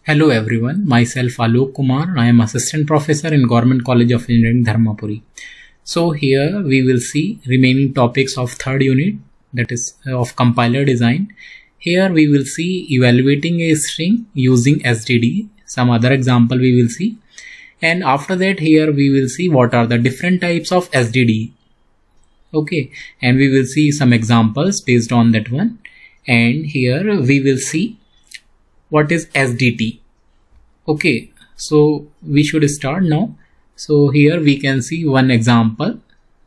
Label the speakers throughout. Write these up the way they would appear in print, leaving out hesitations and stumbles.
Speaker 1: Hello everyone, myself Alok Kumar. I am Assistant Professor in Government College of Engineering, Dharmapuri. So here we will see remaining topics of third unit, that is of compiler design. Here we will see evaluating a string using SDD. Some other example we will see. And after that here we will see what are the different types of SDD. Okay, and we will see some examples based on that one. And here we will see what is SDT. Okay, so we should start now. So here we can see one example,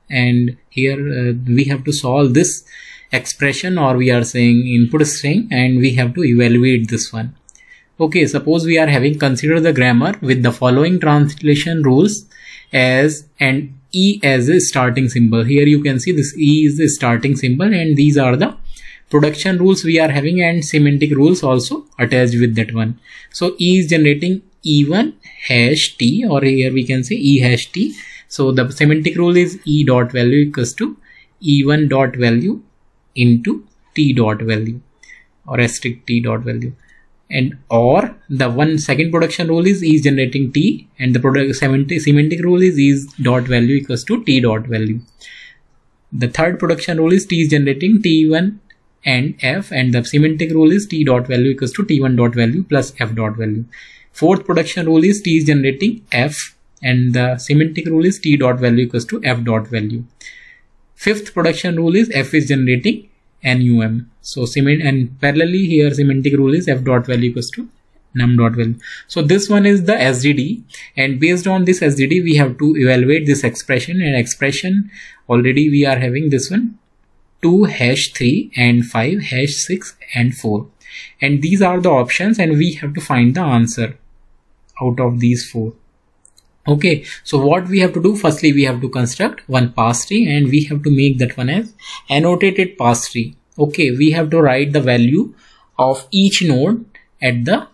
Speaker 1: and here we have to solve this expression, or we are saying input string, and we have to evaluate this one. Okay, suppose we are having consider the grammar with the following translation rules as and E as a starting symbol. Here you can see this E is the starting symbol, and these are the production rules we are having, and semantic rules also attached with that one. So E is generating E1 hash T, or here we can say E hash T. So the semantic rule is E dot value equals to E1 dot value into T dot value, or asterisk T dot value. And or the one second production rule is E is generating T, and the semantic rule is E dot value equals to T dot value. The third production rule is T is generating T1 and F, and the semantic rule is T dot value equals to T1 dot value plus F dot value. Fourth production rule is T is generating F, and the semantic rule is T dot value equals to F dot value. Fifth production rule is F is generating NUM. So and parallelly here semantic rule is F dot value equals to num dot value. So this one is the SDD, and based on this SDD we have to evaluate this expression, and expression already we are having this one 2 hash 3 and 5 hash 6 and 4, and these are the options, and we have to find the answer out of these 4. Okay, so what we have to do, firstly we have to construct one parse tree, and we have to make that one as annotated parse tree. Okay, we have to write the value of each node at the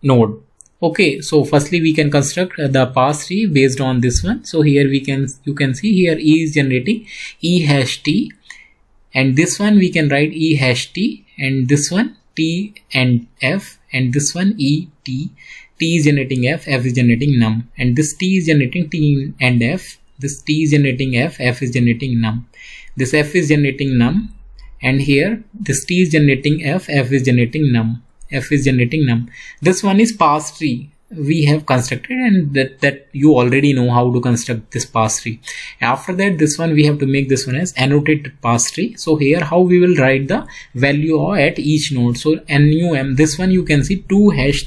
Speaker 1: node. Okay, so firstly we can construct the parse tree based on this one. So here you can see here E is generating E hash T, and this one we can write E hash T, and this one T and F, and this one E T. T is generating F, F is generating num, and this T is generating T and F, this T is generating F, F is generating num, this F is generating num, and here this T is generating F, F is generating num, F is generating num. This one is parse tree we have constructed, and that you already know how to construct this parse tree. After that, this one we have to make this one as annotated parse tree. So here how we will write the value at each node. So NUM, this one you can see 2 hash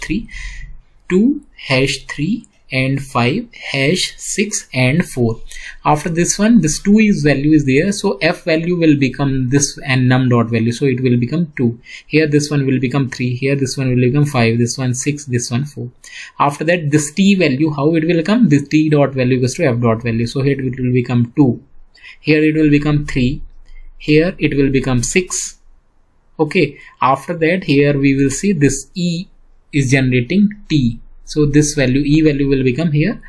Speaker 1: 3 and 5 hash 6 and 4. After this one, this 2 is value is there, so F value will become this and num dot value, so it will become 2. Here this one will become 3, here this one will become 5, this one 6, this one 4. After that, this T value, how it will come, this T dot value goes to F dot value, so here it will become 2, here it will become 3, here it will become 6. Okay, after that here we will see this E is generating T, so this value E value will become here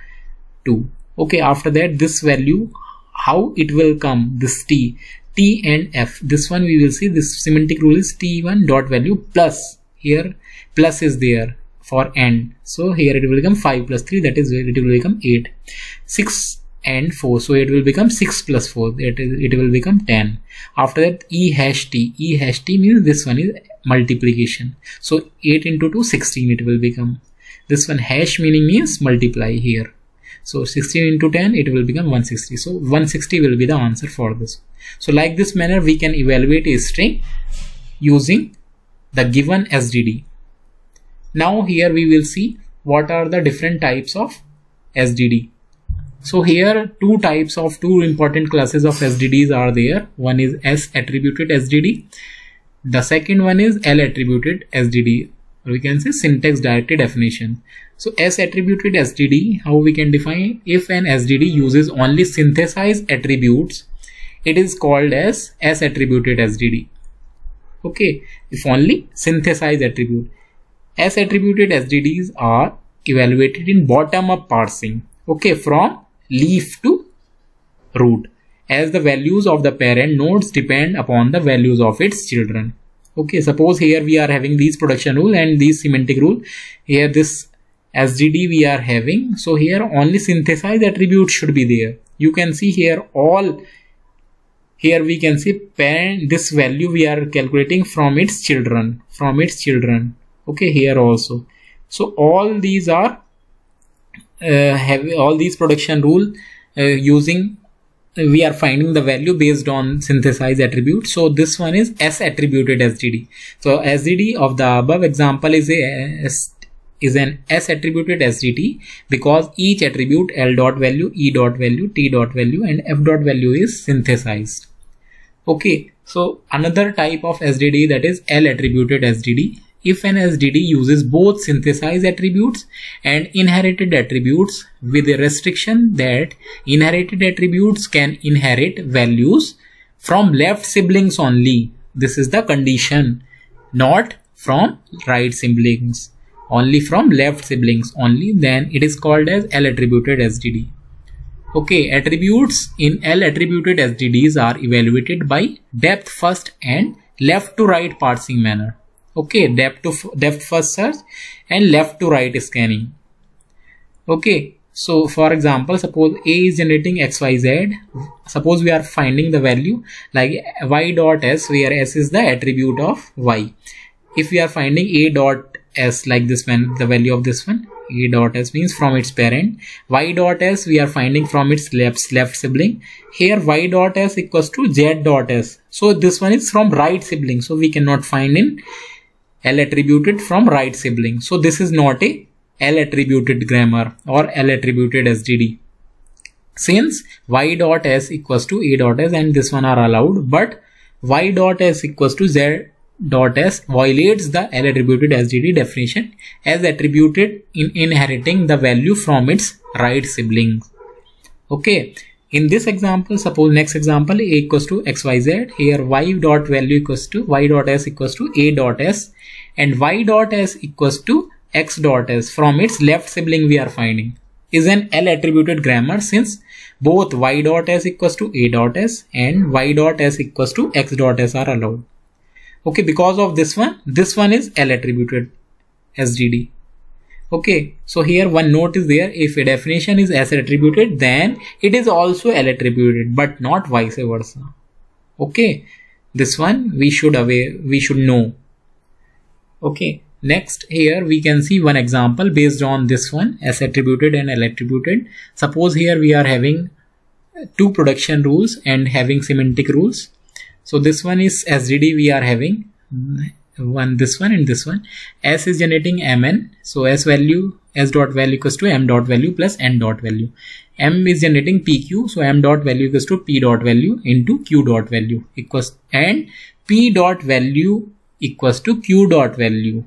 Speaker 1: 2. Okay, after that this value, how it will come, this T and F, this one we will see this semantic rule is T1 dot value plus, here plus is there for AND, so here it will become 5 plus 3, that is where it will become 8, 6 and 4, so it will become 6 plus 4, it will become 10. After that E hash T means this one is multiplication, so 8 into 2 16 it will become. This one hash meaning means multiply here, so 16 into 10 it will become 160, so 160 will be the answer for this. So like this manner we can evaluate a string using the given SDD. Now here we will see what are the different types of SDD. So here two important classes of SDDs are there. One is S attributed SDD, the second one is L attributed SDD, or we can say syntax directed definition. So S attributed SDD, how we can define, if an SDD uses only synthesized attributes, it is called as S attributed SDD. Okay, if only synthesized attribute. S attributed SDDs are evaluated in bottom up parsing, okay, from leaf to root, as the values of the parent nodes depend upon the values of its children. Okay, suppose here we are having these production rule and these semantic rule. Here this SGD we are having. So here only synthesized attributes should be there. You can see here all. Here we can see parent, this value we are calculating from its children. Okay, here also. So all these are all these production rule using. We are finding the value based on synthesized attribute. So this one is S attributed SGD. So SGD of the above example is an S attributed SGD because each attribute L dot value, E dot value, T dot value and F dot value is synthesized. Okay, so another type of SGD, that is L attributed SGD. If an SGD uses both synthesized attributes and inherited attributes with a restriction that inherited attributes can inherit values from left siblings only. This is the condition, not from right siblings, only from left siblings only, then it is called as L attributed SGD. Okay, attributes in L attributed SGDs are evaluated by depth first and left to right parsing manner. Okay, depth first search and left to right scanning. Okay, so for example, suppose A is generating XYZ. Suppose we are finding the value like Y dot S, where S is the attribute of Y. If we are finding A dot S like this one, the value of this one, A dot S means from its parent. Y dot S we are finding from its left sibling. Here Y dot S equals to Z dot S. So this one is from right sibling. So we cannot find in L attributed from right sibling. So this is not a L attributed grammar or L attributed SGD. Since Y dot S equals to A dot S and this one are allowed, but Y dot S equals to Z dot S violates the L attributed SGD definition as attributed in inheriting the value from its right siblings. Okay. In this example, suppose next example A equals to XYZ. Here Y dot value equals to Y dot S equals to A dot S and Y dot S equals to X dot S from its left sibling we are finding is an L attributed grammar since both Y dot S equals to A dot S and Y dot S equals to X dot S are allowed. Okay, because of this one is L attributed SGD. Okay, so here one note is there. If a definition is S attributed, then it is also L attributed, but not vice versa. Okay, this one we should know. Okay, next here we can see one example based on this one, S attributed and L attributed. Suppose here we are having two production rules and having semantic rules. So this one is SGD we are having. This one and this one. S is generating Mn, so S dot value equals to M dot value plus N dot value. M is generating PQ, so M dot value equals to P dot value into Q dot value equals, and P dot value equals to Q dot value.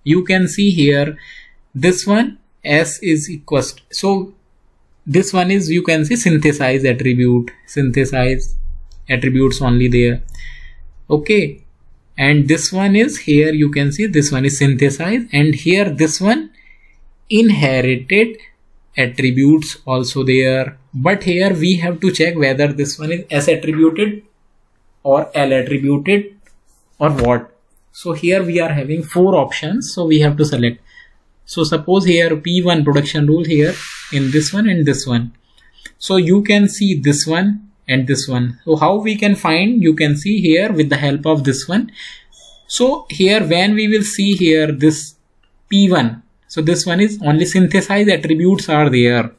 Speaker 1: You can see here this one S is equals to, so this one is, you can see synthesized attributes only there. Okay. And this one is, here you can see this one is synthesized, and here this one inherited attributes also there. But here we have to check whether this one is S attributed or L attributed or what. So here we are having four options, so we have to select. So suppose here P1 production rule here in this one and this one. So you can see this one and this one. So how we can find, you can see here with the help of this one. So here when we will see here this P1, so this one is only synthesized attributes are there.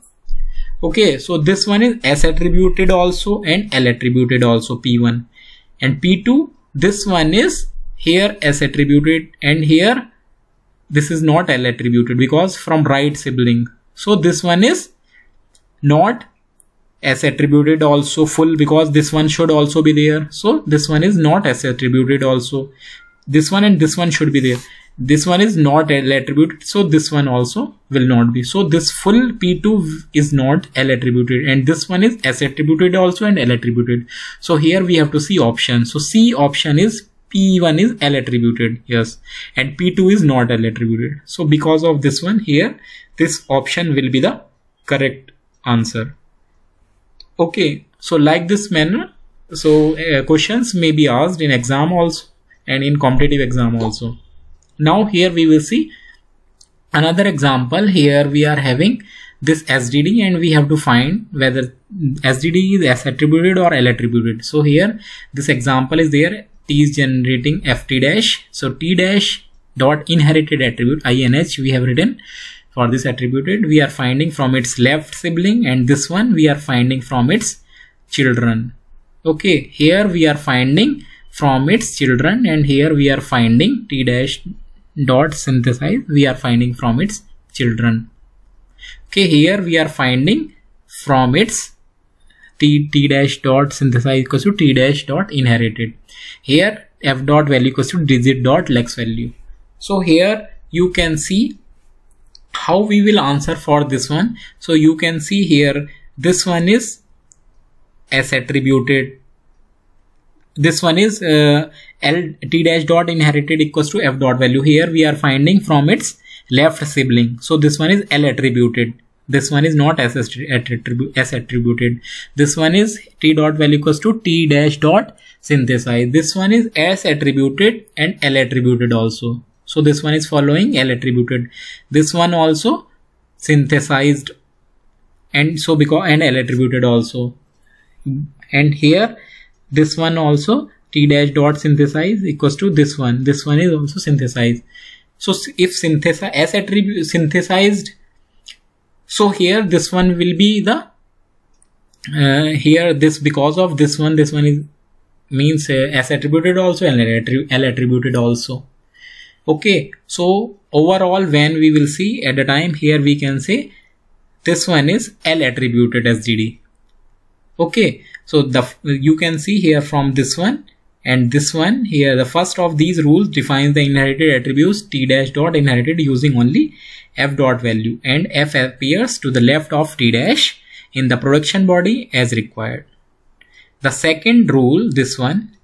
Speaker 1: Okay, so this one is S attributed also and L attributed also, P1. And P2, this one is here S attributed, and here this is not L attributed because from right sibling. So this one is not S attributed also full because this one should also be there. So this one is not S attributed also. This one and this one should be there. This one is not L attributed, so this one also will not be. So this full P2 is not L attributed, and this one is S attributed also and L attributed. So here we have to see option. So C option is P1 is L attributed, yes, and P2 is not L attributed. So because of this one here, this option will be the correct answer. Okay, so like this manner, so questions may be asked in exam also. and in competitive exam also. Now here we will see another example. Here we are having this SDD and we have to find whether SDD is S attributed or L attributed. So here this example is there, T is generating FT dash. So T dash dot inherited attribute INH we have written for this attributed. We are finding from its left sibling, and this one we are finding from its children. Okay, here we are finding from its children, and here we are finding T dash dot synthesize, we are finding from its children. Okay, here we are finding from its T dash dot synthesize equals to T dash dot inherited. Here F dot value equals to digit dot lex value. So here you can see how we will answer for this one. So you can see here this one is S attributed, this one is L T dash dot inherited equals to F dot value. Here we are finding from its left sibling. So this one is L attributed. This one is not S attributed. This one is T dot value equals to T dash dot synthesize. This one is S attributed and L attributed also. So this one is following L attributed. This one also synthesized, and so because and L attributed also. And here this one also T dash dot synthesize equals to this one. This one is also synthesized. So if synthesize S attribute synthesized, so here this one will be the here this, because of this one is means S attributed also and L attributed also. Okay, so overall when we will see at the time, here we can say this one is L attributed SDD. Okay, so you can see here from this one and this one here, the first of these rules defines the inherited attributes T dash dot inherited using only F dot value, and F appears to the left of T dash in the production body as required. The second rule, this one,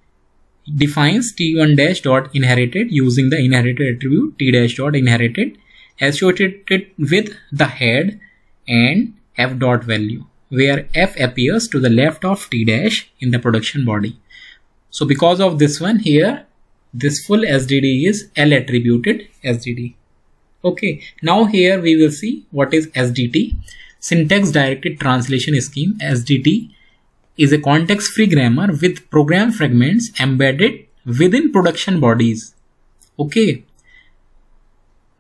Speaker 1: defines T1 dash dot inherited using the inherited attribute T dash dot inherited associated with the head and F dot value, where F appears to the left of T dash in the production body. So because of this one here, this full SDD is L attributed SDD. Okay, now here we will see what is SDT. Syntax directed translation scheme. SDT is a context-free grammar with program fragments embedded within production bodies. Okay,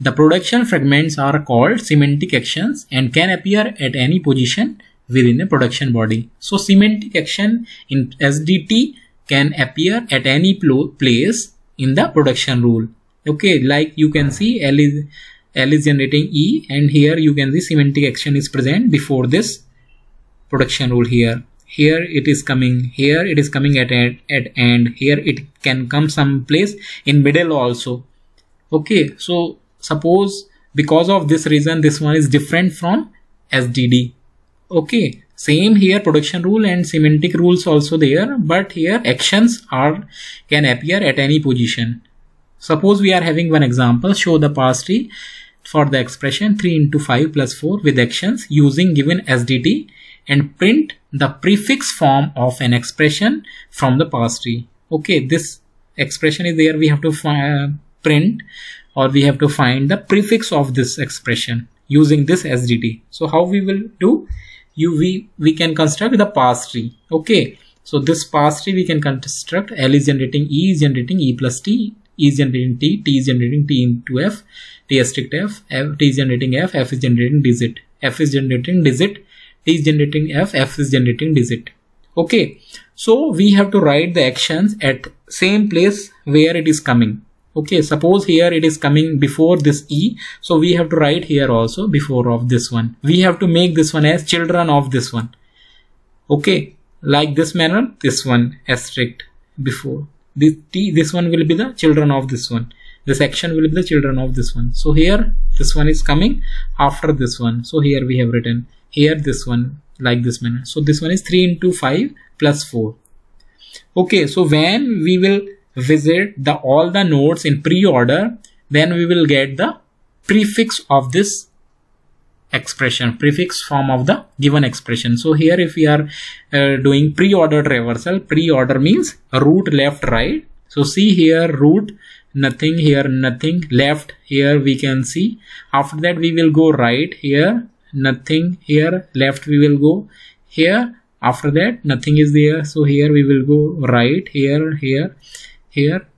Speaker 1: the production fragments are called semantic actions and can appear at any position within a production body. So semantic action in SDT can appear at any place in the production rule. Okay, like you can see L is generating E, and here you can see semantic action is present before this production rule here. Here it is coming, here it is coming at end, here it can come some place in middle also. Okay, so suppose because of this reason this one is different from SDD. Okay, same here production rule and semantic rules also there, but here actions can appear at any position. Suppose we are having one example, show the parse tree for the expression 3 into 5 plus 4 with actions using given SDT and print the prefix form of an expression from the parse tree. Okay, this expression is there, we have to print or we have to find the prefix of this expression using this SDT. So how we will do? We can construct the parse tree. Okay, so this parse tree we can construct. L is generating E, is generating E plus T, E is generating T, T is generating T into F, T strict F, T is generating F, F is generating digit, F is generating digit, T is generating F, F is generating digit. Okay, so we have to write the actions at same place where it is coming. Okay, suppose here it is coming before this E, so we have to write here also before of this one. We have to make this one as children of this one. Okay, like this manner, this one asterisk before this T, this one will be the children of this one. This action will be the children of this one. So here this one is coming after this one. So here we have written here this one like this manner. So this one is 3 into 5 plus 4. Okay, so when we will visit all the nodes in pre-order, then we will get the prefix of this expression, prefix form of the given expression. So here if we are doing pre-order traversal, pre-order means root left right, So see here root, nothing, here nothing, left, here we can see. After that we will go right, here nothing, here left we will go, here after that nothing is there, so here we will go right, here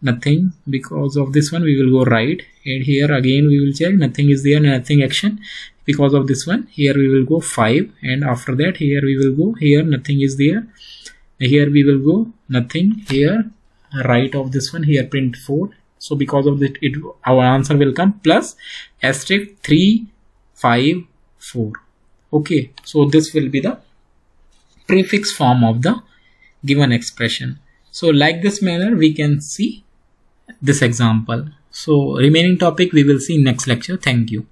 Speaker 1: nothing, because of this one we will go right, and here again we will check, nothing is there, nothing action, because of this one here we will go 5, and after that here we will go, here nothing is there, here we will go nothing, here right of this one, here print 4. So because of that, our answer will come plus asterisk 3, 5, 4. Okay, so this will be the prefix form of the given expression. So like this manner we can see this example. So remaining topic we will see in next lecture. Thank you.